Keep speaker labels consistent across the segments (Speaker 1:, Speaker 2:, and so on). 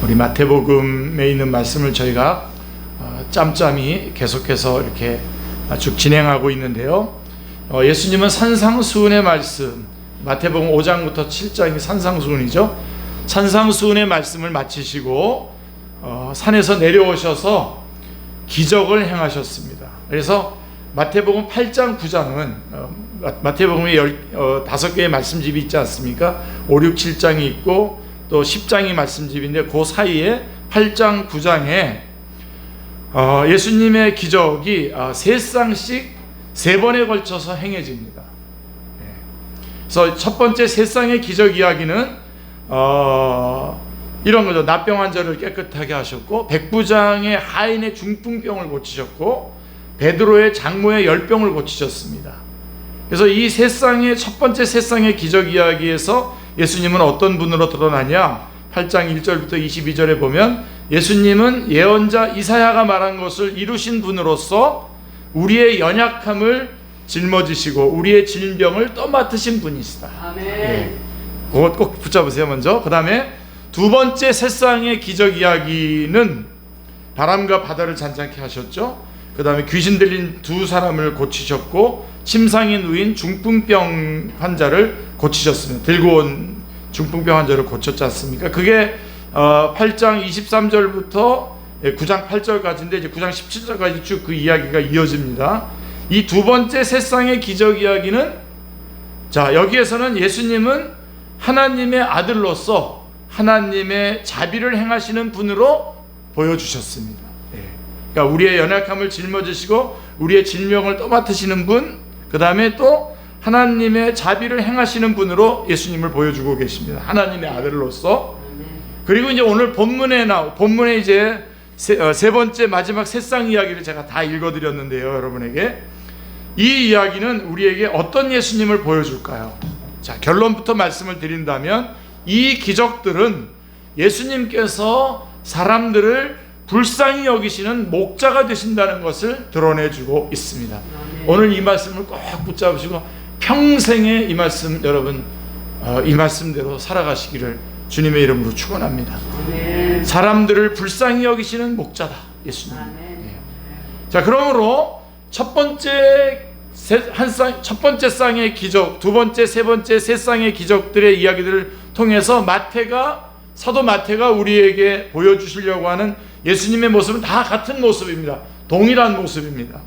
Speaker 1: 우리 마태복음에 있는 말씀을 저희가 짬짬이 계속해서 이렇게 쭉 진행하고 있는데요. 예수님은 산상수훈의 말씀, 마태복음 5장부터 7장이 산상수훈이죠. 산상수훈의 말씀을 마치시고 산에서 내려오셔서 기적을 행하셨습니다. 그래서 마태복음 8장 9장은 마태복음에 5개의 말씀집이 있지 않습니까? 5, 6, 7장이 있고 또 10장이 말씀집인데 그 사이에 8장 9장에 예수님의 기적이 3쌍씩 3번에 걸쳐서 행해집니다. 그래서 첫 번째 3쌍의 기적 이야기는 이런 거죠. 납병 환자를 깨끗하게 하셨고, 백부장의 하인의 중풍병을 고치셨고, 베드로의 장모의 열병을 고치셨습니다. 그래서 이 첫 번째 세 쌍의 기적 이야기에서 예수님은 어떤 분으로 드러나냐? 8장 1절부터 22절에 보면 예수님은 예언자 이사야가 말한 것을 이루신 분으로서 우리의 연약함을 짊어지시고 우리의 질병을 떠맡으신 분이시다.
Speaker 2: 아멘.
Speaker 1: 그것 꼭 붙잡으세요. 먼저. 그 다음에 두 번째 세 쌍의 기적 이야기는 바람과 바다를 잔잔케 하셨죠. 그 다음에 귀신 들린 2사람을 고치셨고, 침상에 누인 중풍병 환자를 고치셨습니다. 들고 온 중풍병 환자를 고쳤지 않습니까? 그게 8장 23절부터 9장 8절까지인데 이제 9장 17절까지 쭉 그 이야기가 이어집니다. 이 두 번째 세 쌍의 기적 이야기는, 자, 여기에서는 예수님은 하나님의 아들로서 하나님의 자비를 행하시는 분으로 보여주셨습니다. 그러니까 우리의 연약함을 짊어지시고 우리의 질병을 떠맡으시는 분, 그 다음에 또 하나님의 자비를 행하시는 분으로 예수님을 보여주고 계십니다. 하나님의 아들로서. 그리고 이제 오늘 본문에 이제 세 번째 마지막 세 쌍 이야기를 제가 다 읽어드렸는데요, 여러분에게. 이 이야기는 우리에게 어떤 예수님을 보여줄까요? 자, 결론부터 말씀을 드린다면 이 기적들은 예수님께서 사람들을 불쌍히 여기시는 목자가 되신다는 것을 드러내주고 있습니다. 오늘 이 말씀을 꼭 붙잡으시고 평생에 이 말씀, 여러분 이 말씀대로 살아가시기를 주님의 이름으로 축원합니다. 사람들을 불쌍히 여기시는 목자다, 예수님. 자, 그러므로 첫 번째 쌍의 기적, 두 번째, 세 번째, 세 쌍의 기적들의 이야기들을 통해서 사도 마태가 우리에게 보여주시려고 하는 예수님의 모습은 다 같은 모습입니다. 동일한 모습입니다.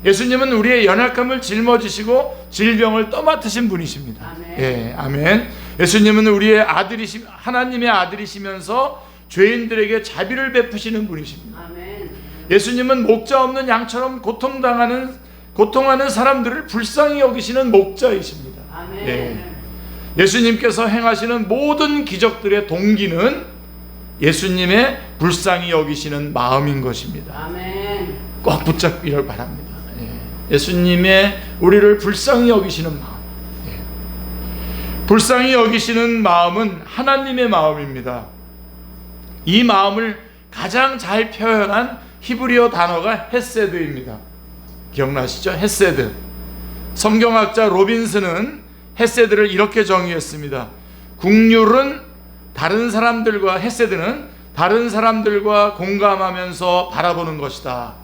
Speaker 1: 예수님은 우리의 연약함을 짊어지시고 질병을 떠맡으신 분이십니다.
Speaker 2: 아멘.
Speaker 1: 예, 아멘. 예수님은 우리의 하나님의 아들이시면서 죄인들에게 자비를 베푸시는 분이십니다.
Speaker 2: 아멘.
Speaker 1: 예수님은 목자 없는 양처럼 고통하는 사람들을 불쌍히 여기시는 목자이십니다.
Speaker 2: 아멘.
Speaker 1: 예. 예수님께서 행하시는 모든 기적들의 동기는 예수님의 불쌍히 여기시는 마음인 것입니다.
Speaker 2: 아멘.
Speaker 1: 꼭 붙잡기를 바랍니다. 예수님의 우리를 불쌍히 여기시는 마음. 불쌍히 여기시는 마음은 하나님의 마음입니다. 이 마음을 가장 잘 표현한 히브리어 단어가 헤세드입니다. 기억나시죠? 헤세드. 성경학자 로빈스는 헤세드를 이렇게 정의했습니다. 국률은 헤세드는 다른 사람들과 공감하면서 바라보는 것이다.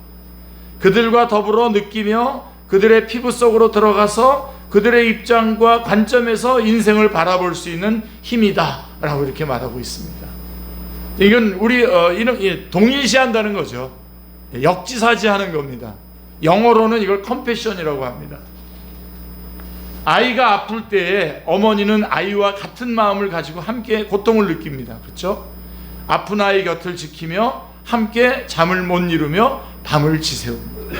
Speaker 1: 그들과 더불어 느끼며 그들의 피부 속으로 들어가서 그들의 입장과 관점에서 인생을 바라볼 수 있는 힘이다 라고 이렇게 말하고 있습니다. 이건 동일시한다는 거죠. 역지사지하는 겁니다. 영어로는 이걸 컴패션이라고 합니다. 아이가 아플 때에 어머니는 아이와 같은 마음을 가지고 함께 고통을 느낍니다. 그렇죠? 아픈 아이 곁을 지키며 함께 잠을 못 이루며 밤을 지새웁니다.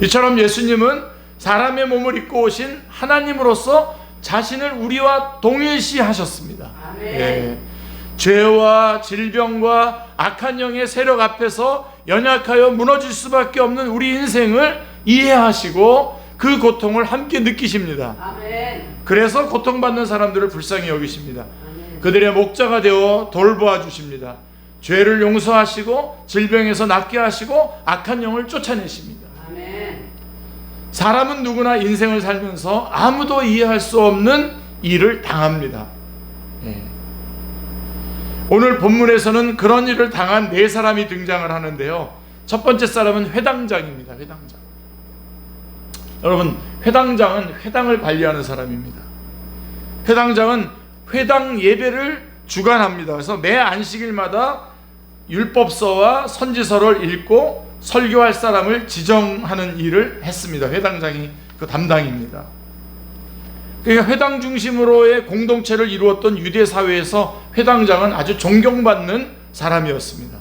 Speaker 1: 이처럼 예수님은 사람의 몸을 입고 오신 하나님으로서 자신을 우리와 동일시 하셨습니다. 예. 죄와 질병과 악한 영의 세력 앞에서 연약하여 무너질 수밖에 없는 우리 인생을 이해하시고 그 고통을 함께 느끼십니다.
Speaker 2: 아멘.
Speaker 1: 그래서 고통받는 사람들을 불쌍히 여기십니다.
Speaker 2: 아멘.
Speaker 1: 그들의 목자가 되어 돌보아 주십니다. 죄를 용서하시고 질병에서 낫게 하시고 악한 영을 쫓아내십니다.
Speaker 2: 아멘.
Speaker 1: 사람은 누구나 인생을 살면서 아무도 이해할 수 없는 일을 당합니다. 오늘 본문에서는 그런 일을 당한 네 사람이 등장을 하는데요. 첫 번째 사람은 회당장입니다. 회당장. 여러분, 회당장은 회당을 관리하는 사람입니다. 회당장은 회당 예배를 주관합니다. 그래서 매 안식일마다 율법서와 선지서를 읽고 설교할 사람을 지정하는 일을 했습니다. 회당장이 그 담당입니다. 그러니까 회당 중심으로의 공동체를 이루었던 유대 사회에서 회당장은 아주 존경받는 사람이었습니다.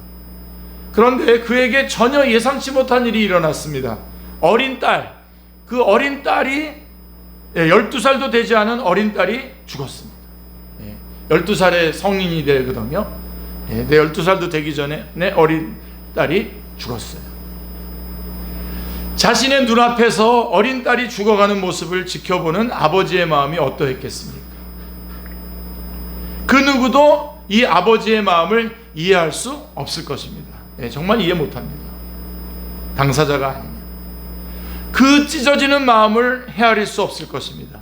Speaker 1: 그런데 그에게 전혀 예상치 못한 일이 일어났습니다. 어린 딸, 그 어린 딸이 12살도 되지 않은 어린 딸이 죽었습니다. 12살에 성인이 되거든요. 내 12살도 되기 전에 내 어린 딸이 죽었어요. 자신의 눈앞에서 어린 딸이 죽어가는 모습을 지켜보는 아버지의 마음이 어떠했겠습니까? 그 누구도 이 아버지의 마음을 이해할 수 없을 것입니다. 정말 이해 못합니다. 당사자가 아니면. 그 찢어지는 마음을 헤아릴 수 없을 것입니다.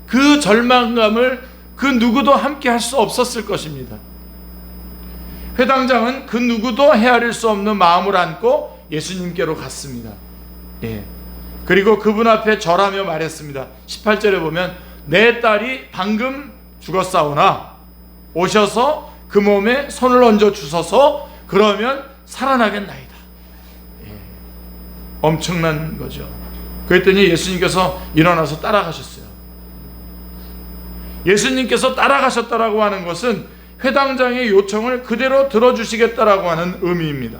Speaker 1: 그 절망감을 그 누구도 함께 할 수 없었을 것입니다. 회당장은 그 누구도 헤아릴 수 없는 마음을 안고 예수님께로 갔습니다. 그리고 그분 앞에 절하며 말했습니다. 18절에 보면 내 딸이 방금 죽었사오나 오셔서 그 몸에 손을 얹어 주소서. 그러면 살아나겠나이다. 엄청난 거죠. 그랬더니 예수님께서 일어나서 따라가셨어요. 예수님께서 따라가셨다라고 하는 것은 회당장의 요청을 그대로 들어주시겠다라고 하는 의미입니다.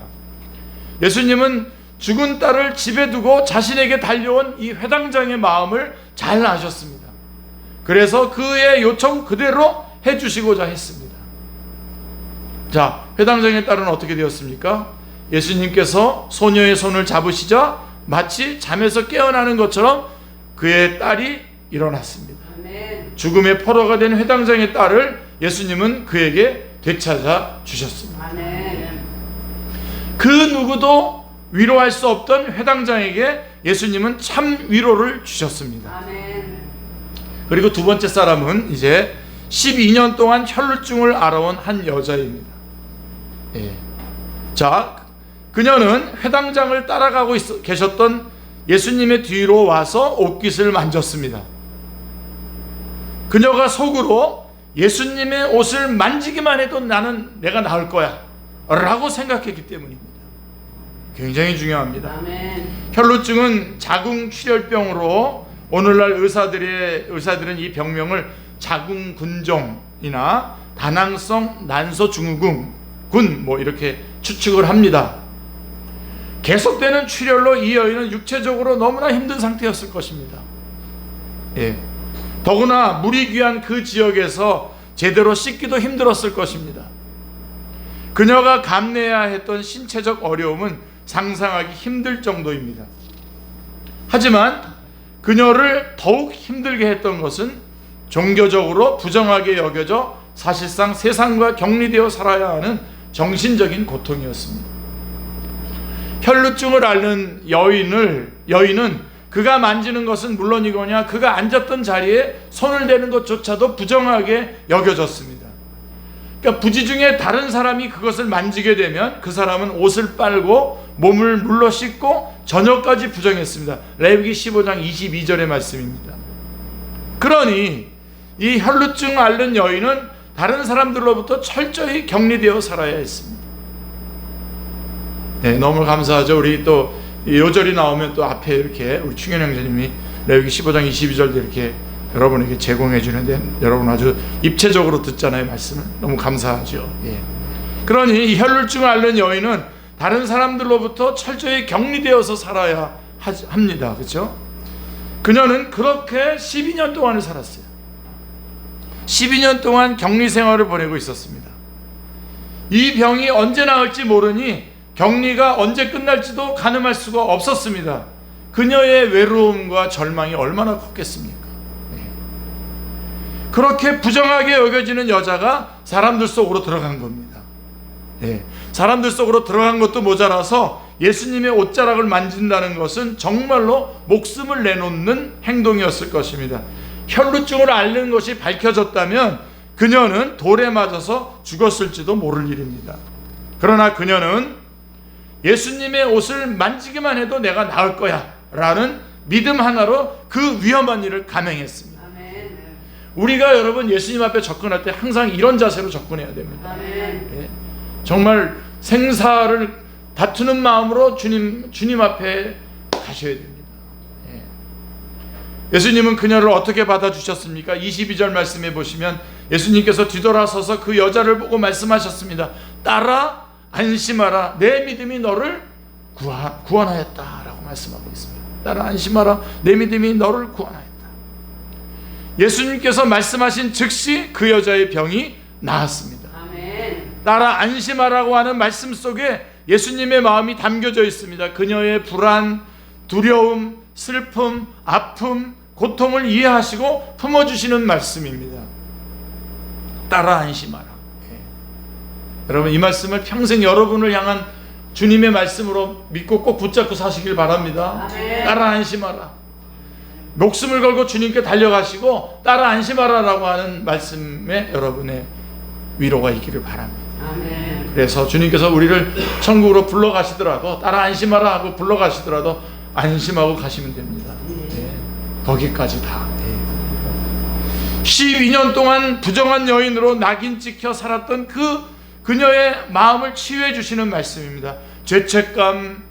Speaker 1: 예수님은 죽은 딸을 집에 두고 자신에게 달려온 이 회당장의 마음을 잘 아셨습니다. 그래서 그의 요청 그대로 해주시고자 했습니다. 자, 회당장의 딸은 어떻게 되었습니까? 예수님께서 소녀의 손을 잡으시자 마치 잠에서 깨어나는 것처럼 그의 딸이 일어났습니다. 죽음의 포로가 된 회당장의 딸을 예수님은 그에게 되찾아 주셨습니다. 그 누구도 위로할 수 없던 회당장에게 예수님은 참 위로를 주셨습니다. 그리고 두 번째 사람은 이제 12년 동안 혈루증을 앓아온 한 여자입니다. 자, 그녀는 회당장을 따라가고 계셨던 예수님의 뒤로 와서 옷깃을 만졌습니다. 그녀가 속으로 예수님의 옷을 만지기만 해도 내가 나을 거야 라고 생각했기 때문입니다. 굉장히 중요합니다. 혈루증은 자궁출혈병으로 오늘날 의사들은 이 병명을 자궁근종이나 다낭성 난소증후군 이렇게 추측을 합니다. 계속되는 출혈로 이 여인은 육체적으로 너무나 힘든 상태였을 것입니다. 더구나 물이 귀한 그 지역에서 제대로 씻기도 힘들었을 것입니다. 그녀가 감내해야 했던 신체적 어려움은 상상하기 힘들 정도입니다. 하지만 그녀를 더욱 힘들게 했던 것은 종교적으로 부정하게 여겨져 사실상 세상과 격리되어 살아야 하는 정신적인 고통이었습니다. 혈루증을 앓는 여인은 그가 만지는 것은 물론이거냐 그가 앉았던 자리에 손을 대는 것조차도 부정하게 여겨졌습니다. 그러니까 부지 중에 다른 사람이 그것을 만지게 되면 그 사람은 옷을 빨고 몸을 물로 씻고 저녁까지 부정했습니다. 레위기 15장 22절의 말씀입니다. 그러니 이 혈루증 앓는 여인은 다른 사람들로부터 철저히 격리되어 살아야 했습니다. 너무 감사하죠. 우리 또 요절이 나오면 또 앞에 이렇게 우리 충현 형제님이 레위기 15장 22절도 이렇게 여러분에게 제공해 주는데 여러분 아주 입체적으로 듣잖아요. 말씀을. 너무 감사하죠. 그러니 이 혈루증을 앓는 여인은 다른 사람들로부터 철저히 격리되어서 살아야 합니다. 그렇죠? 그녀는 그렇게 12년 동안을 살았어요. 12년 동안 격리 생활을 보내고 있었습니다. 이 병이 언제 나을지 모르니 격리가 언제 끝날지도 가늠할 수가 없었습니다. 그녀의 외로움과 절망이 얼마나 컸겠습니까? 그렇게 부정하게 여겨지는 여자가 사람들 속으로 들어간 겁니다. 사람들 속으로 들어간 것도 모자라서 예수님의 옷자락을 만진다는 것은 정말로 목숨을 내놓는 행동이었을 것입니다. 혈루증을 앓는 것이 밝혀졌다면 그녀는 돌에 맞아서 죽었을지도 모를 일입니다. 그러나 그녀는 예수님의 옷을 만지기만 해도 내가 나을 거야 라는 믿음 하나로 그 위험한 일을 감행했습니다.
Speaker 2: 아멘.
Speaker 1: 우리가 여러분 예수님 앞에 접근할 때 항상 이런 자세로 접근해야 됩니다.
Speaker 2: 아멘.
Speaker 1: 예. 정말 생사를 다투는 마음으로 주님 앞에 가셔야 됩니다. 예. 예수님은 그녀를 어떻게 받아주셨습니까? 22절 말씀해 보시면 예수님께서 뒤돌아서서 그 여자를 보고 말씀하셨습니다. 딸아 안심하라, 내 믿음이 너를 구원하였다 라고 말씀하고 있습니다. 딸아 안심하라, 내 믿음이 너를 구원하였다. 예수님께서 말씀하신 즉시 그 여자의 병이 나았습니다.
Speaker 2: 아멘.
Speaker 1: 딸아 안심하라고 하는 말씀 속에 예수님의 마음이 담겨져 있습니다. 그녀의 불안, 두려움, 슬픔, 아픔, 고통을 이해하시고 품어주시는 말씀입니다. 딸아 안심하라. 예. 여러분 이 말씀을 평생 여러분을 향한 주님의 말씀으로 믿고 꼭 붙잡고 사시길 바랍니다.
Speaker 2: 아멘.
Speaker 1: 딸아 안심하라. 목숨을 걸고 주님께 달려가시고 딸아 안심하라 라고 하는 말씀에 여러분의 위로가 있기를 바랍니다.
Speaker 2: 아멘.
Speaker 1: 그래서 주님께서 우리를 천국으로 불러가시더라도 딸아 안심하라 하고 불러가시더라도 안심하고 가시면 됩니다. 예. 거기까지 다. 예. 12년 동안 부정한 여인으로 낙인 찍혀 살았던 그녀의 마음을 치유해 주시는 말씀입니다. 죄책감,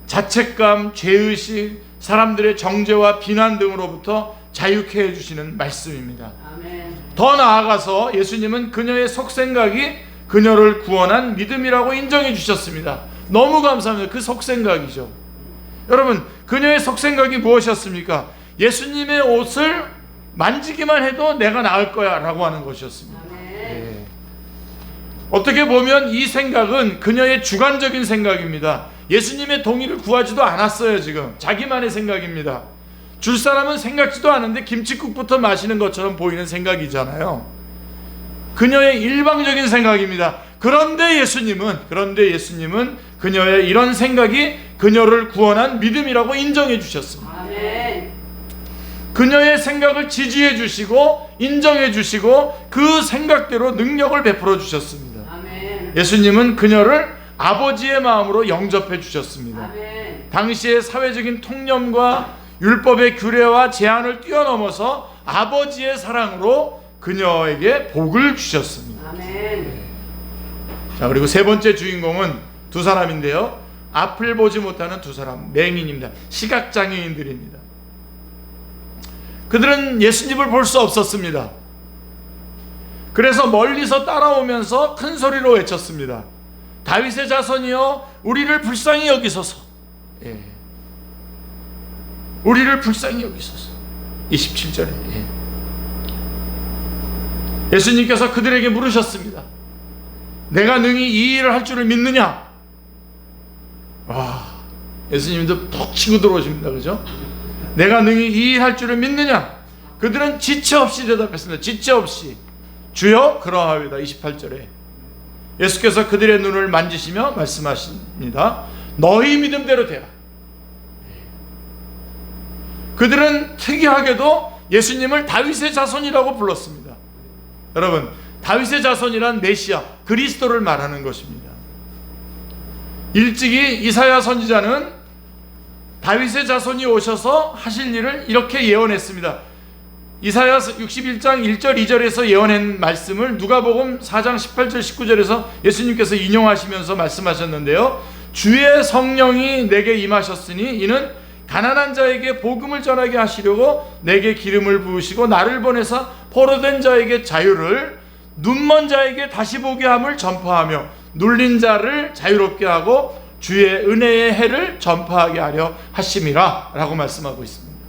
Speaker 1: 자책감, 죄의식, 사람들의 정죄와 비난 등으로부터 자유케 해주시는 말씀입니다.
Speaker 2: 아멘.
Speaker 1: 더 나아가서 예수님은 그녀의 속생각이 그녀를 구원한 믿음이라고 인정해 주셨습니다. 너무 감사합니다. 그 속생각이죠. 여러분 그녀의 속생각이 무엇이었습니까? 예수님의 옷을 만지기만 해도 내가 나을 거야 라고 하는 것이었습니다.
Speaker 2: 아멘.
Speaker 1: 어떻게 보면 이 생각은 그녀의 주관적인 생각입니다. 예수님의 동의를 구하지도 않았어요. 지금 자기만의 생각입니다. 줄 사람은 생각지도 않은데 김칫국부터 마시는 것처럼 보이는 생각이잖아요. 그녀의 일방적인 생각입니다. 그런데 예수님은 그녀의 이런 생각이 그녀를 구원한 믿음이라고 인정해 주셨습니다.
Speaker 2: 아멘.
Speaker 1: 그녀의 생각을 지지해 주시고 인정해 주시고 그 생각대로 능력을 베풀어 주셨습니다.
Speaker 2: 아멘.
Speaker 1: 예수님은 그녀를 아버지의 마음으로 영접해 주셨습니다.
Speaker 2: 아멘.
Speaker 1: 당시의 사회적인 통념과 율법의 규례와 제한을 뛰어넘어서 아버지의 사랑으로 그녀에게 복을 주셨습니다.
Speaker 2: 아멘.
Speaker 1: 자, 그리고 세 번째 주인공은 두 사람인데요. 앞을 보지 못하는 두 사람, 맹인입니다. 시각장애인들입니다. 그들은 예수님을 볼 수 없었습니다. 그래서 멀리서 따라오면서 큰 소리로 외쳤습니다. 다윗의 자손이여 우리를 불쌍히 여기소서. 예. 우리를 불쌍히 여기소서. 27절에 예수님께서 그들에게 물으셨습니다. 내가 능히 이 일을 할 줄을 믿느냐? 와, 예수님도 푹 치고 들어오십니다. 그죠? 내가 능히 이 일 할 줄을 믿느냐? 그들은 지체 없이 대답했습니다. 지체 없이. 주여 그러하오이다. 28절에 예수께서 그들의 눈을 만지시며 말씀하십니다. 너희 믿음대로 되라. 그들은 특이하게도 예수님을 다윗의 자손이라고 불렀습니다. 여러분 다윗의 자손이란 메시아 그리스도를 말하는 것입니다. 일찍이 이사야 선지자는 다윗의 자손이 오셔서 하실 일을 이렇게 예언했습니다. 이사야 61장 1절 2절에서 예언한 말씀을 누가복음 4장 18절 19절에서 예수님께서 인용하시면서 말씀하셨는데요. 주의 성령이 내게 임하셨으니 이는 가난한 자에게 복음을 전하게 하시려고 내게 기름을 부으시고 나를 보내사 포로된 자에게 자유를, 눈먼 자에게 다시 보게 함을 전파하며 눌린 자를 자유롭게 하고 주의 은혜의 해를 전파하게 하려 하심이라 라고 말씀하고 있습니다.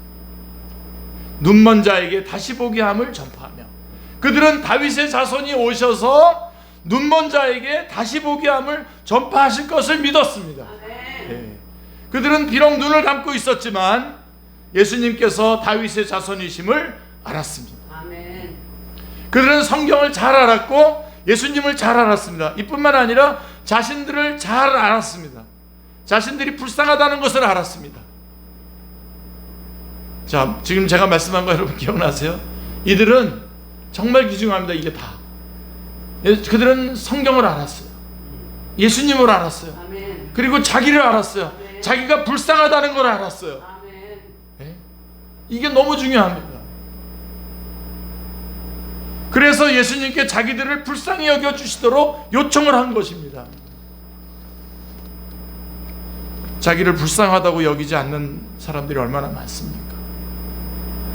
Speaker 1: 눈먼 자에게 다시 보게 함을 전파하며, 그들은 다윗의 자손이 오셔서 눈먼 자에게 다시 보게 함을 전파하실 것을 믿었습니다. 네. 그들은 비록 눈을 감고 있었지만 예수님께서 다윗의 자손이심을 알았습니다.
Speaker 2: 아멘.
Speaker 1: 그들은 성경을 잘 알았고 예수님을 잘 알았습니다. 이뿐만 아니라 자신들을 잘 알았습니다. 자신들이 불쌍하다는 것을 알았습니다. 자, 지금 제가 말씀한 거 여러분 기억나세요? 이들은 정말 귀중합니다. 이게 다. 그들은 성경을 알았어요. 예수님을 알았어요.
Speaker 2: 아멘.
Speaker 1: 그리고 자기를 알았어요.
Speaker 2: 아멘.
Speaker 1: 자기가 불쌍하다는 걸 알았어요.
Speaker 2: 아멘.
Speaker 1: 예? 이게 너무 중요합니다. 그래서 예수님께 자기들을 불쌍히 여겨주시도록 요청을 한 것입니다. 자기를 불쌍하다고 여기지 않는 사람들이 얼마나 많습니까?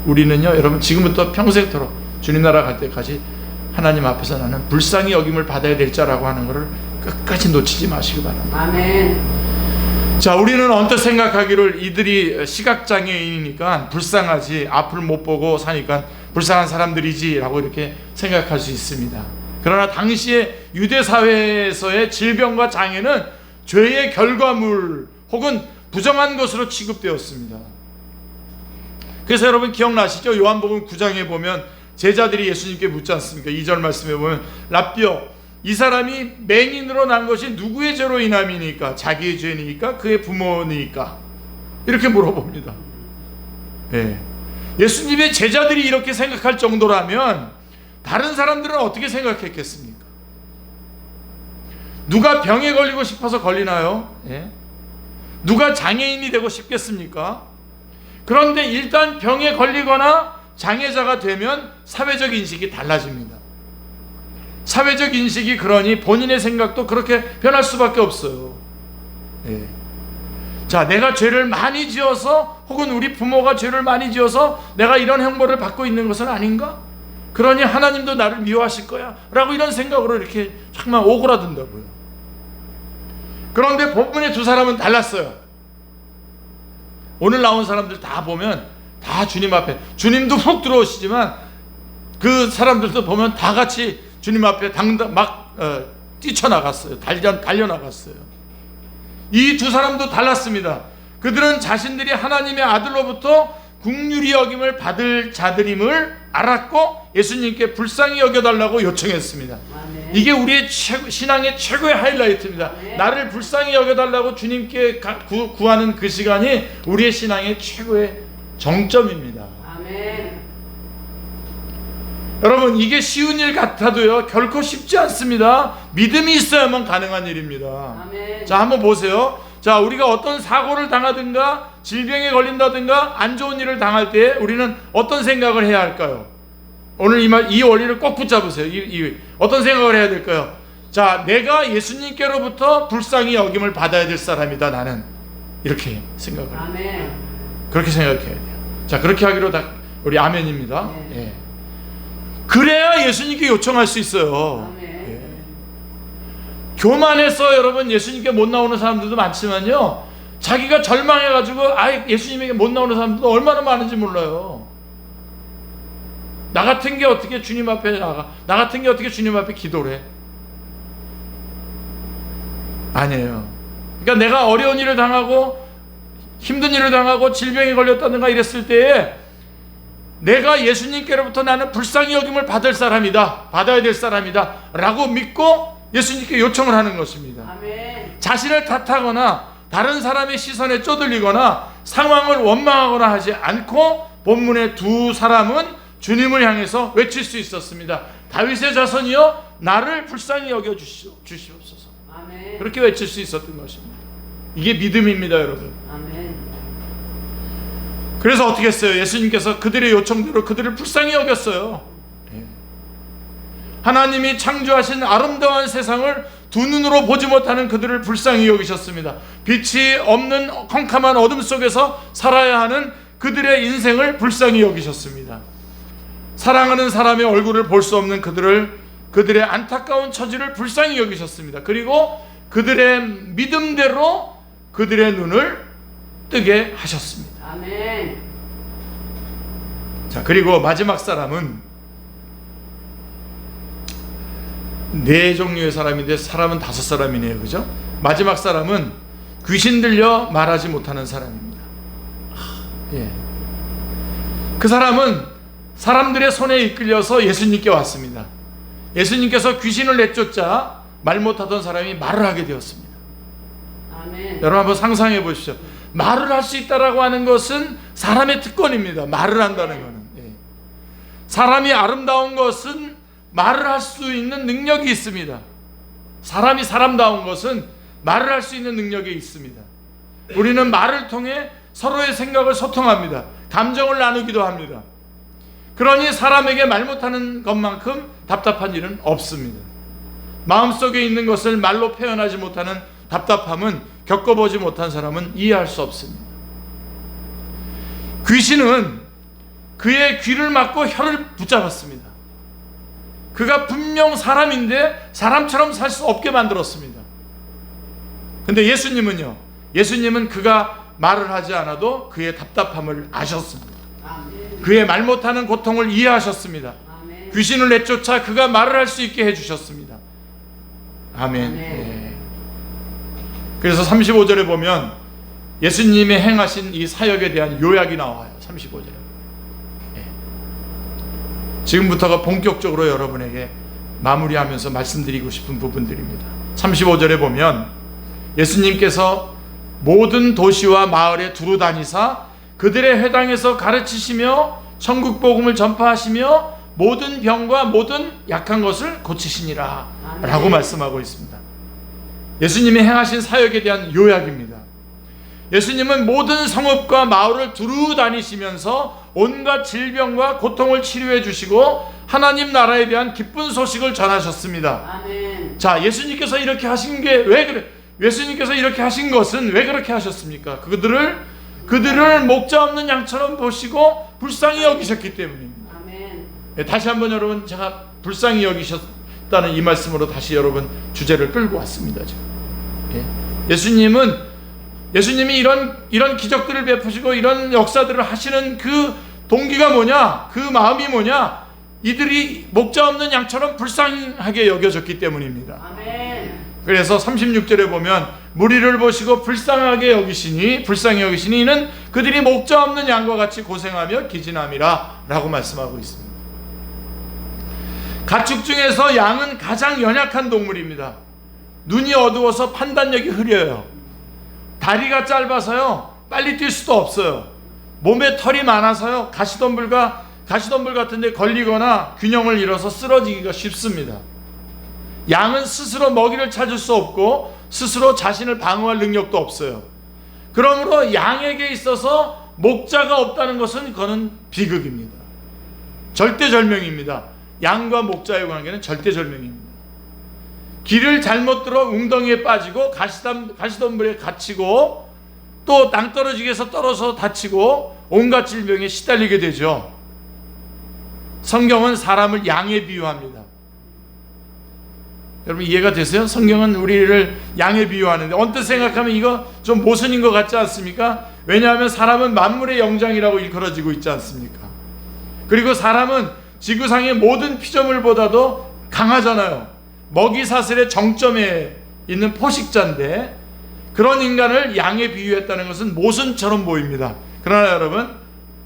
Speaker 1: 우리는요, 여러분, 지금부터 평생토록 주님 나라 갈 때까지 하나님 앞에서 나는 불쌍히 여김을 받아야 될 자라고 하는 것을 끝까지 놓치지 마시기 바랍니다.
Speaker 2: 아멘.
Speaker 1: 자, 우리는 언뜻 생각하기를 이들이 시각장애인이니까 불쌍하지, 앞을 못 보고 사니까 불쌍한 사람들이지 라고 이렇게 생각할 수 있습니다. 그러나 당시에 유대사회에서의 질병과 장애는 죄의 결과물 혹은 부정한 것으로 취급되었습니다. 그래서 여러분 기억나시죠? 요한복음 9장에 보면 제자들이 예수님께 묻지 않습니까? 2절 말씀에 보면 랍비여, 이 사람이 맹인으로 난 것이 누구의 죄로 인함이니까? 자기의 죄니까? 그의 부모니까? 이렇게 물어봅니다. 예. 예수님의 제자들이 이렇게 생각할 정도라면 다른 사람들은 어떻게 생각했겠습니까? 누가 병에 걸리고 싶어서 걸리나요? 예. 누가 장애인이 되고 싶겠습니까? 그런데 일단 병에 걸리거나 장애자가 되면 사회적 인식이 달라집니다. 사회적 인식이 그러니 본인의 생각도 그렇게 변할 수밖에 없어요. 예. 자, 내가 죄를 많이 지어서 혹은 우리 부모가 죄를 많이 지어서 내가 이런 형벌을 받고 있는 것은 아닌가? 그러니 하나님도 나를 미워하실 거야 라고 이런 생각으로 이렇게 정말 오그라든다고요. 그런데 본문의 두 사람은 달랐어요. 오늘 나온 사람들 다 보면 다 주님 앞에, 주님도 훅 들어오시지만 그 사람들도 보면 다 같이 주님 앞에 뛰쳐나갔어요. 달려나갔어요. 이 두 사람도 달랐습니다. 그들은 자신들이 하나님의 아들로부터 긍휼히 여김을 받을 자들임을 알았고 예수님께 불쌍히 여겨달라고 요청했습니다.
Speaker 2: 아멘.
Speaker 1: 이게 우리의 신앙의 최고의 하이라이트입니다.
Speaker 2: 아멘.
Speaker 1: 나를 불쌍히 여겨달라고 주님께 구하는 그 시간이 우리의 신앙의 최고의 정점입니다.
Speaker 2: 아멘.
Speaker 1: 여러분, 이게 쉬운 일 같아도요 결코 쉽지 않습니다. 믿음이 있어야만 가능한 일입니다.
Speaker 2: 아멘.
Speaker 1: 자, 한번 보세요. 자, 우리가 어떤 사고를 당하든가 질병에 걸린다든가 안 좋은 일을 당할 때 우리는 어떤 생각을 해야 할까요? 오늘 이 원리를 꼭 붙잡으세요. 어떤 생각을 해야 될까요? 자, 내가 예수님께로부터 불쌍히 여김을 받아야 될 사람이다, 나는. 이렇게 생각을 해요.
Speaker 2: 아멘.
Speaker 1: 그렇게 생각해야 돼요. 자, 그렇게 하기로 다 우리 아멘입니다.
Speaker 2: 네.
Speaker 1: 예. 그래야 예수님께 요청할 수 있어요.
Speaker 2: 아멘.
Speaker 1: 예. 교만해서 여러분 예수님께 못 나오는 사람들도 많지만요, 자기가 절망해가지고 아예 예수님에게 못 나오는 사람들도 얼마나 많은지 몰라요. 나 같은 게 어떻게 주님 앞에 나가? 나 같은 게 어떻게 주님 앞에 기도를 해? 아니에요. 그러니까 내가 어려운 일을 당하고 힘든 일을 당하고 질병에 걸렸다든가 이랬을 때에 내가 예수님께로부터 나는 불쌍히 여김을 받을 사람이다, 받아야 될 사람이다 라고 믿고 예수님께 요청을 하는 것입니다.
Speaker 2: 아멘.
Speaker 1: 자신을 탓하거나 다른 사람의 시선에 쪼들리거나 상황을 원망하거나 하지 않고 본문의 두 사람은 주님을 향해서 외칠 수 있었습니다. 다윗의 자손이여, 나를 불쌍히 여겨 주시옵소서.
Speaker 2: 아멘.
Speaker 1: 그렇게 외칠 수 있었던 것입니다. 이게 믿음입니다, 여러분.
Speaker 2: 아멘.
Speaker 1: 그래서 어떻게 했어요? 예수님께서 그들의 요청대로 그들을 불쌍히 여겼어요. 하나님이 창조하신 아름다운 세상을 두 눈으로 보지 못하는 그들을 불쌍히 여기셨습니다. 빛이 없는 컴컴한 어둠 속에서 살아야 하는 그들의 인생을 불쌍히 여기셨습니다. 사랑하는 사람의 얼굴을 볼 수 없는 그들의 안타까운 처지를 불쌍히 여기셨습니다. 그리고 그들의 믿음대로 그들의 눈을 뜨게 하셨습니다.
Speaker 2: 아멘.
Speaker 1: 자, 그리고 마지막 사람은 네 종류의 사람인데 사람은 5사람이네요, 그죠? 마지막 사람은 귀신 들려 말하지 못하는 사람입니다. 예. 그 사람은 사람들의 손에 이끌려서 예수님께 왔습니다. 예수님께서 귀신을 내쫓자 말 못하던 사람이 말을 하게 되었습니다.
Speaker 2: 아멘.
Speaker 1: 여러분 한번 상상해 보십시오. 말을 할 수 있다라고 하는 것은 사람의 특권입니다. 말을 한다는 것은. 예. 사람이 아름다운 것은 말을 할 수 있는 능력이 있습니다. 사람이 사람다운 것은 말을 할 수 있는 능력이 있습니다. 우리는 말을 통해 서로의 생각을 소통합니다. 감정을 나누기도 합니다. 그러니 사람에게 말 못하는 것만큼 답답한 일은 없습니다. 마음속에 있는 것을 말로 표현하지 못하는 답답함은 겪어보지 못한 사람은 이해할 수 없습니다. 귀신은 그의 귀를 막고 혀를 붙잡았습니다. 그가 분명 사람인데 사람처럼 살 수 없게 만들었습니다. 근데 예수님은요, 예수님은 그가 말을 하지 않아도 그의 답답함을 아셨습니다.
Speaker 2: 아멘.
Speaker 1: 그의 말 못하는 고통을 이해하셨습니다.
Speaker 2: 아멘.
Speaker 1: 귀신을 내쫓아 그가 말을 할 수 있게 해주셨습니다. 아멘.
Speaker 2: 아멘.
Speaker 1: 예. 그래서 35절에 보면 예수님이 행하신 이 사역에 대한 요약이 나와요. 35절에. 예. 지금부터가 본격적으로 여러분에게 마무리하면서 말씀드리고 싶은 부분들입니다. 35절에 보면 예수님께서 모든 도시와 마을에 두루 다니사 그들의 회당에서 가르치시며 천국 복음을 전파하시며 모든 병과 모든 약한 것을 고치시니라 라고 말씀하고 있습니다. 예수님이 행하신 사역에 대한 요약입니다. 예수님은 모든 성읍과 마을을 두루 다니시면서 온갖 질병과 고통을 치료해 주시고 하나님 나라에 대한 기쁜 소식을 전하셨습니다.
Speaker 2: 아멘.
Speaker 1: 자, 예수님께서 이렇게 하신 게 왜 그래? 예수님께서 이렇게 하신 것은 왜 그렇게 하셨습니까? 그들을 목자 없는 양처럼 보시고 불쌍히 여기셨기 때문입니다.
Speaker 2: 아멘.
Speaker 1: 예, 다시 한번 여러분, 제가 불쌍히 여기셨다는 이 말씀으로 다시 여러분 주제를 끌고 왔습니다. 지금. 예. 예수님이 이런 기적들을 베푸시고 이런 역사들을 하시는 그 동기가 뭐냐? 그 마음이 뭐냐? 이들이 목자 없는 양처럼 불쌍하게 여겨졌기 때문입니다.
Speaker 2: 아멘.
Speaker 1: 그래서 36절에 보면 무리를 보시고 불쌍히 여기시니 이는 그들이 목자 없는 양과 같이 고생하며 기진함이라 라고 말씀하고 있습니다. 가축 중에서 양은 가장 연약한 동물입니다. 눈이 어두워서 판단력이 흐려요. 다리가 짧아서요 빨리 뛸 수도 없어요. 몸에 털이 많아서요 가시덤불 같은 데 걸리거나 균형을 잃어서 쓰러지기가 쉽습니다. 양은 스스로 먹이를 찾을 수 없고 스스로 자신을 방어할 능력도 없어요. 그러므로 양에게 있어서 목자가 없다는 것은 그거는 비극입니다. 절대절명입니다. 양과 목자의 관계는 절대절명입니다. 길을 잘못 들어 웅덩이에 빠지고 가시덤불에 갇히고 또 낭떠러지기에서 떨어져 다치고 온갖 질병에 시달리게 되죠. 성경은 사람을 양에 비유합니다. 여러분 이해가 되세요? 성경은 우리를 양에 비유하는데 언뜻 생각하면 이거 좀 모순인 것 같지 않습니까? 왜냐하면 사람은 만물의 영장이라고 일컬어지고 있지 않습니까? 그리고 사람은 지구상의 모든 피조물보다도 강하잖아요. 먹이 사슬의 정점에 있는 포식자인데 그런 인간을 양에 비유했다는 것은 모순처럼 보입니다. 그러나 여러분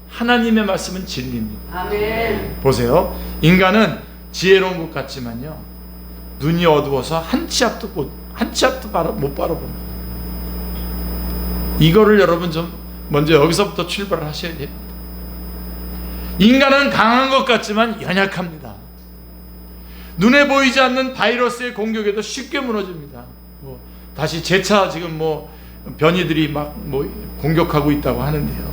Speaker 1: 하나님의 말씀은 진리입니다.
Speaker 2: 아멘.
Speaker 1: 보세요. 인간은 지혜로운 것 같지만요 눈이 어두워서 한 치 앞도 못 바라봅니다. 이거를 여러분 좀 먼저 여기서부터 출발을 하셔야 됩니다. 인간은 강한 것 같지만 연약합니다. 눈에 보이지 않는 바이러스의 공격에도 쉽게 무너집니다. 다시 재차 지금 변이들이 막 공격하고 있다고 하는데요.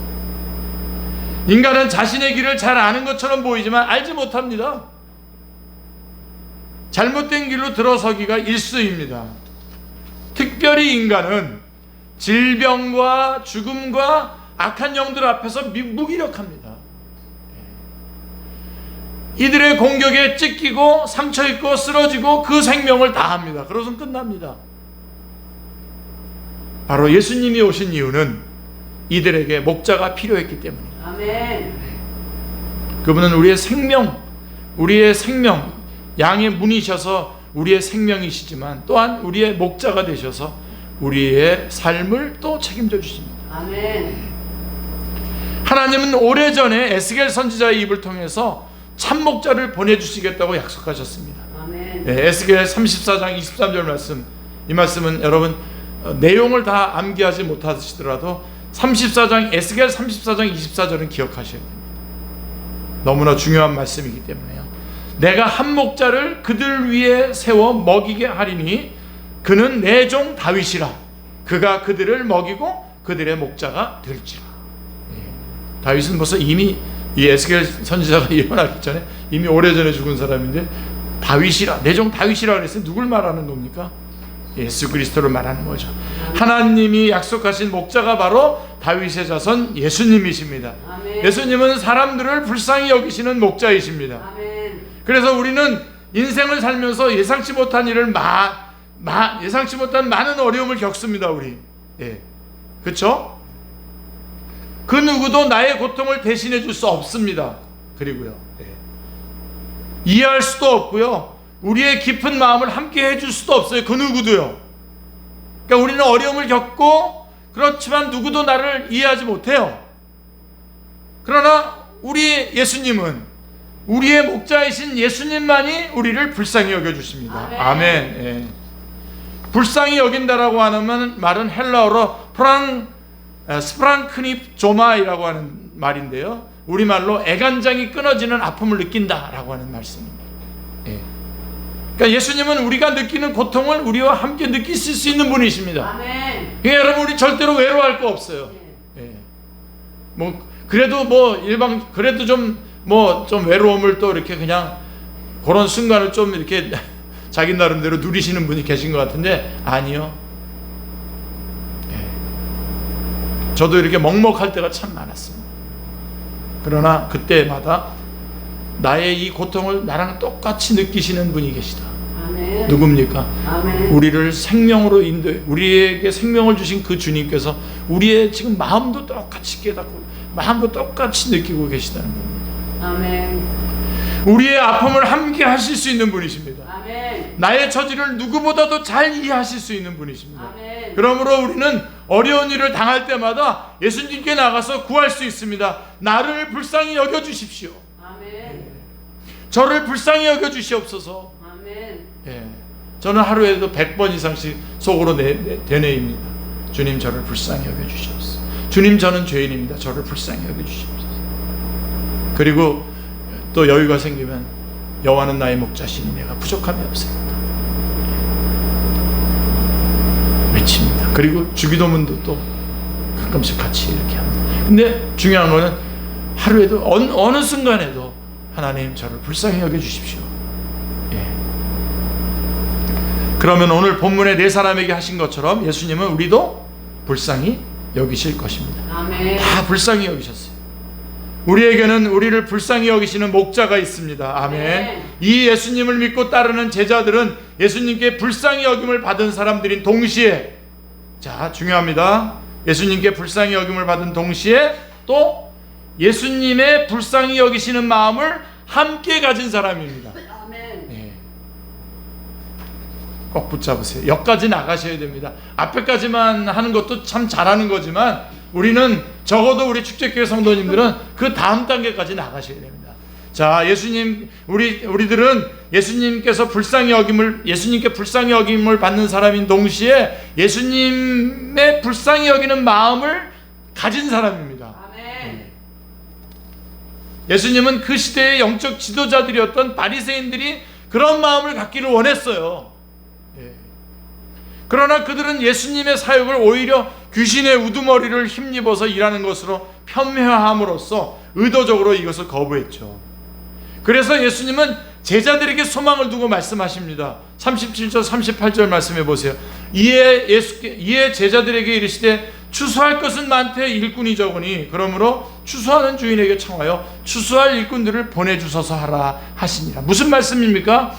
Speaker 1: 인간은 자신의 길을 잘 아는 것처럼 보이지만 알지 못합니다. 잘못된 길로 들어서기가 일쑤입니다. 특별히 인간은 질병과 죽음과 악한 영들 앞에서 무기력합니다. 이들의 공격에 찢기고 상처입고 쓰러지고 그 생명을 다합니다. 그러고선 끝납니다. 바로 예수님이 오신 이유는 이들에게 목자가 필요했기 때문입니다.
Speaker 2: 아멘.
Speaker 1: 그분은 우리의 생명 양의 문이셔서 우리의 생명이시지만 또한 우리의 목자가 되셔서 우리의 삶을 또 책임져 주십니다.
Speaker 2: 아멘.
Speaker 1: 하나님은 오래전에 에스겔 선지자의 입을 통해서 참 목자를 보내주시겠다고 약속하셨습니다.
Speaker 2: 아멘.
Speaker 1: 네, 에스겔 34장 23절 말씀, 이 말씀은 여러분 내용을 다 암기하지 못하시더라도 에스겔 34장 24절은 기억하셔야 됩니다. 너무나 중요한 말씀이기 때문에요. 내가 한 목자를 그들 위에 세워 먹이게 하리니 그는 내 종 다윗이라. 그가 그들을 먹이고 그들의 목자가 될지라. 다윗은 벌써 이미 이 에스겔 선지자가 일어나기 전에 이미 오래전에 죽은 사람인데 다윗이라, 내 종 다윗이라 그랬어요. 누굴 말하는 겁니까? 예수 그리스도를 말하는 거죠. 하나님이 약속하신 목자가 바로 다윗의 자손 예수님이십니다.
Speaker 2: 아멘.
Speaker 1: 예수님은 사람들을 불쌍히 여기시는 목자이십니다.
Speaker 2: 아멘.
Speaker 1: 그래서 우리는 인생을 살면서 예상치 못한 일을 예상치 못한 많은 어려움을 겪습니다. 우리. 예. 그렇죠? 그 누구도 나의 고통을 대신해 줄 수 없습니다. 그리고요. 예. 이해할 수도 없고요. 우리의 깊은 마음을 함께 해줄 수도 없어요. 그 누구도요. 그러니까 우리는 어려움을 겪고 그렇지만 누구도 나를 이해하지 못해요. 그러나 우리 예수님은, 우리의 목자이신 예수님만이 우리를 불쌍히 여겨주십니다.
Speaker 2: 아멘.
Speaker 1: 아멘. 예. 불쌍히 여긴다라고 하는 말은 헬라어로 스프랑크닙 조마이라고 하는 말인데요. 우리말로 애간장이 끊어지는 아픔을 느낀다라고 하는 말씀입니다. 예. 그러니까 예수님은 우리가 느끼는 고통을 우리와 함께 느끼실 수 있는 분이십니다.
Speaker 2: 아멘.
Speaker 1: 그러니까 여러분, 우리 절대로 외로워할 거 없어요. 예. 그래도 좀 외로움을 또 이렇게 그냥 그런 순간을 좀 이렇게 자기 나름대로 누리시는 분이 계신 것 같은데 아니요. 예. 저도 이렇게 먹먹할 때가 참 많았습니다. 그러나 그때마다 나의 이 고통을 나랑 똑같이 느끼시는 분이 계시다.
Speaker 2: 아멘.
Speaker 1: 누굽니까?
Speaker 2: 아멘.
Speaker 1: 우리를 생명으로 인도해, 우리에게 생명을 주신 그 주님께서 우리의 지금 마음도 똑같이 깨닫고 마음도 똑같이 느끼고 계시다는 겁니다.
Speaker 2: 아멘.
Speaker 1: 우리의 아픔을 함께 하실 수 있는 분이십니다.
Speaker 2: 아멘.
Speaker 1: 나의 처지를 누구보다도 잘 이해하실 수 있는 분이십니다.
Speaker 2: 아멘.
Speaker 1: 그러므로 우리는 어려운 일을 당할 때마다 예수님께 나가서 구할 수 있습니다. 나를 불쌍히 여겨주십시오.
Speaker 2: 아멘.
Speaker 1: 저를 불쌍히 여겨주시옵소서.
Speaker 2: 아멘.
Speaker 1: 예. 저는 하루에도 100번 이상씩 속으로 되뇌입니다. 주님, 저를 불쌍히 여겨주시옵소서. 주님, 저는 죄인입니다. 저를 불쌍히 여겨주시옵소서. 그리고 또 여유가 생기면 여호와는 나의 목자시니 내가 부족함이 없습니다. 외칩니다. 그리고 주기도문도 또 가끔씩 같이 이렇게 합니다. 근데 중요한 거는 하루에도 어느 순간에도 하나님, 저를 불쌍히 여겨주십시오. 예. 그러면 오늘 본문의 네 사람에게 하신 것처럼 예수님은 우리도 불쌍히 여기실 것입니다.
Speaker 2: 아멘.
Speaker 1: 다 불쌍히 여기셨어요. 우리에게는 우리를 불쌍히 여기시는 목자가 있습니다. 아멘.
Speaker 2: 네.
Speaker 1: 이 예수님을 믿고 따르는 제자들은 예수님께 불쌍히 여김을 받은 사람들인 동시에, 자, 중요합니다. 예수님께 불쌍히 여김을 받은 동시에 또 예수님의 불쌍히 여기시는 마음을 함께 가진 사람입니다.
Speaker 2: 아멘.
Speaker 1: 네. 꼭 붙잡으세요. 여기까지 나가셔야 됩니다. 앞에까지만 하는 것도 참 잘하는 거지만 우리는, 적어도 우리 축제교회 성도님들은 그 다음 단계까지 나가셔야 됩니다. 자, 우리들은 예수님께 불쌍히 여김을 받는 사람인 동시에 예수님의 불쌍히 여기는 마음을 가진 사람입니다.
Speaker 2: 아멘.
Speaker 1: 예수님은 그 시대의 영적 지도자들이었던 바리새인들이 그런 마음을 갖기를 원했어요. 예. 그러나 그들은 예수님의 사역을 오히려 귀신의 우두머리를 힘입어서 일하는 것으로 편매함으로써 의도적으로 이것을 거부했죠. 그래서 예수님은 제자들에게 소망을 두고 말씀하십니다. 37절 38절 말씀해 보세요. 이에 제자들에게 이르시되 추수할 것은 많되 일꾼이 적으니 그러므로 추수하는 주인에게 청하여 추수할 일꾼들을 보내주소서 하라 하시니라. 무슨 말씀입니까?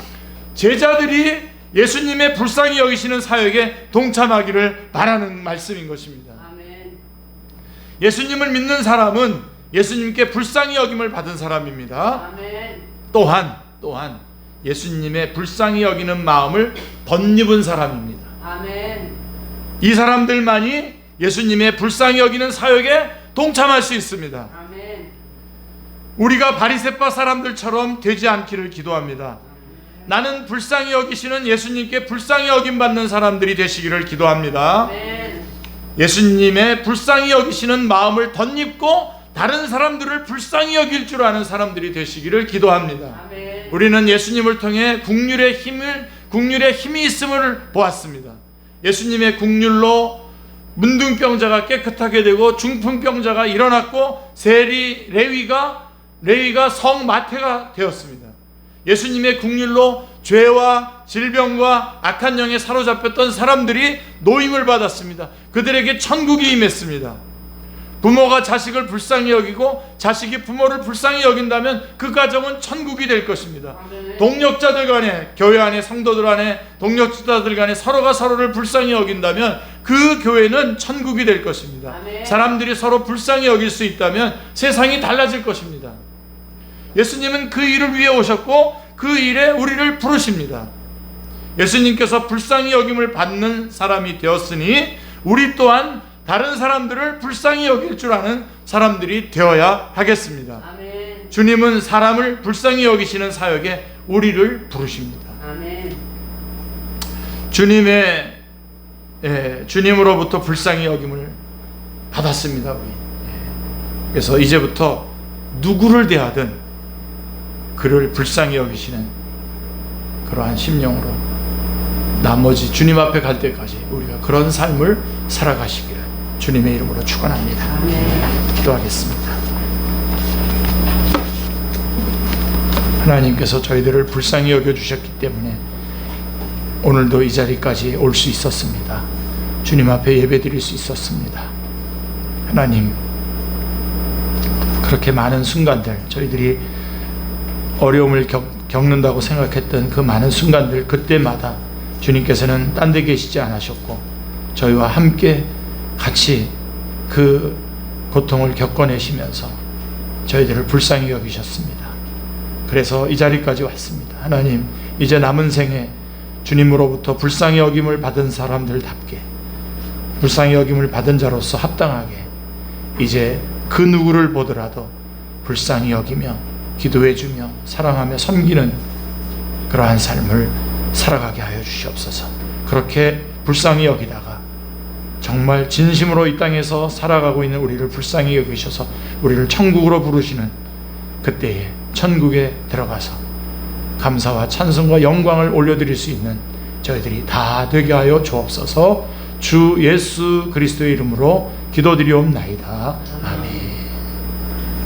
Speaker 1: 제자들이 예수님의 불쌍히 여기시는 사역에 동참하기를 바라는 말씀인 것입니다.
Speaker 2: 아멘.
Speaker 1: 예수님을 믿는 사람은 예수님께 불쌍히 여김을 받은 사람입니다.
Speaker 2: 아멘.
Speaker 1: 또한 예수님의 불쌍히 여기는 마음을 덧입은 사람입니다.
Speaker 2: 아멘.
Speaker 1: 이 사람들만이 예수님의 불쌍히 여기는 사역에 동참할 수 있습니다.
Speaker 2: 아멘.
Speaker 1: 우리가 바리새파 사람들처럼 되지 않기를 기도합니다. 나는 불쌍히 여기시는 예수님께 불쌍히 여김 받는 사람들이 되시기를 기도합니다.
Speaker 2: 아멘.
Speaker 1: 예수님의 불쌍히 여기시는 마음을 덧입고 다른 사람들을 불쌍히 여길 줄 아는 사람들이 되시기를 기도합니다.
Speaker 2: 아멘.
Speaker 1: 우리는 예수님을 통해 국률의 힘이 있음을 보았습니다. 예수님의 국률로 문둥병자가 깨끗하게 되고 중풍병자가 일어났고 레위가 성마태가 되었습니다. 예수님의 국률로 죄와 질병과 악한 영에 사로잡혔던 사람들이 노임을 받았습니다. 그들에게 천국이 임했습니다. 부모가 자식을 불쌍히 여기고 자식이 부모를 불쌍히 여긴다면 그 가정은 천국이 될 것입니다.
Speaker 2: 아멘.
Speaker 1: 동력자들 간에, 교회 안에, 성도들 안에, 동력자들 간에 서로가 서로를 불쌍히 여긴다면 그 교회는 천국이 될 것입니다.
Speaker 2: 아멘.
Speaker 1: 사람들이 서로 불쌍히 여길 수 있다면 세상이 달라질 것입니다. 예수님은 그 일을 위해 오셨고 그 일에 우리를 부르십니다. 예수님께서 불쌍히 여김을 받는 사람이 되었으니 우리 또한 다른 사람들을 불쌍히 여길 줄 아는 사람들이 되어야 하겠습니다.
Speaker 2: 아멘.
Speaker 1: 주님은 사람을 불쌍히 여기시는 사역에 우리를 부르십니다.
Speaker 2: 아멘.
Speaker 1: 주님으로부터 불쌍히 여김을 받았습니다. 우리. 그래서 이제부터 누구를 대하든 그를 불쌍히 여기시는 그러한 심령으로 나머지 주님 앞에 갈 때까지 우리가 그런 삶을 살아가시기를 주님의 이름으로 축원합니다.
Speaker 2: 아멘.
Speaker 1: 기도하겠습니다. 하나님께서 저희들을 불쌍히 여겨주셨기 때문에 오늘도 이 자리까지 올 수 있었습니다. 주님 앞에 예배드릴 수 있었습니다. 하나님, 그렇게 많은 순간들, 저희들이 어려움을 겪는다고 생각했던 그 많은 순간들, 그때마다 주님께서는 딴 데 계시지 않으셨고 저희와 함께 같이 그 고통을 겪어내시면서 저희들을 불쌍히 여기셨습니다. 그래서 이 자리까지 왔습니다. 하나님, 이제 남은 생에 주님으로부터 불쌍히 여김을 받은 사람들답게, 불쌍히 여김을 받은 자로서 합당하게 이제 그 누구를 보더라도 불쌍히 여기며 기도해주며 사랑하며 섬기는 그러한 삶을 살아가게 하여 주시옵소서. 그렇게 불쌍히 여기다가 정말 진심으로 이 땅에서 살아가고 있는 우리를 불쌍히 여기셔서 우리를 천국으로 부르시는 그때에 천국에 들어가서 감사와 찬송과 영광을 올려드릴 수 있는 저희들이 다 되게 하여 주옵소서. 주 예수 그리스도의 이름으로 기도드리옵나이다. 아멘.